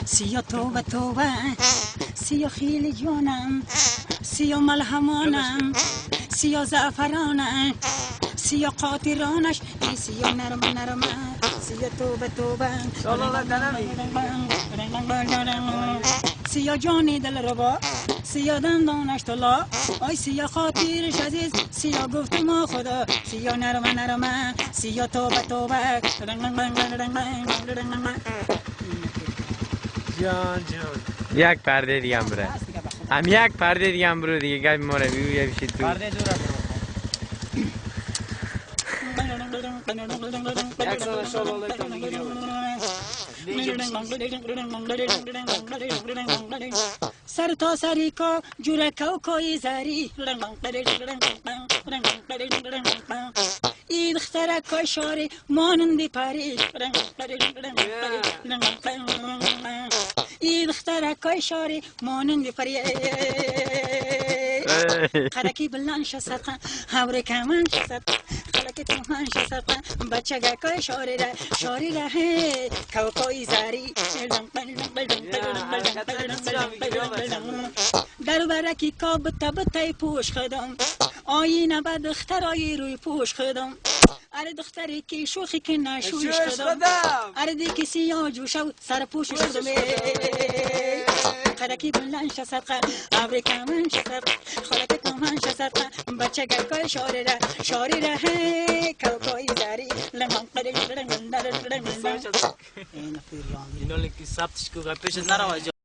سیا توبه توبه سیا خیل جانم سیا ملهمانم سیا زعفرانم سیا قاطرانش ای سیا نرم نرم سیا توبه توبه سیا جانی دل ربا سیا دندانش طلا آی سیا خاطرش عزیز سیا گفت ما خدا سیا نرم نرم سیا توبه توبه جان جان یک پرده دیگه هم بره هم یک پرده دیگه هم برو دیگه گفت ما رو بیو بشید تو پرده دور یک سال شلوله تا میگیری سر تا سری کا جوره کوکای زری ای دختره کای شاری مانندی پری ای دختره کای شاری مانندی پری قرکی بلند شد هوری کمان شد قلکی تومان شد بچه گکای شاری ره کوکای زری در برکی کاب تبتای پوش خدم آینه به دخترای روی پوش خدم اره دختری که شوخی که نشوش خدم اره دی که سیاه جوشو سر پوش شدم قرکی بلند شد ابری کمان شد خلک تومان شد بچه گکای شاری ره کوکای زری لمن قدر اینو که ثبتش که پیش نرو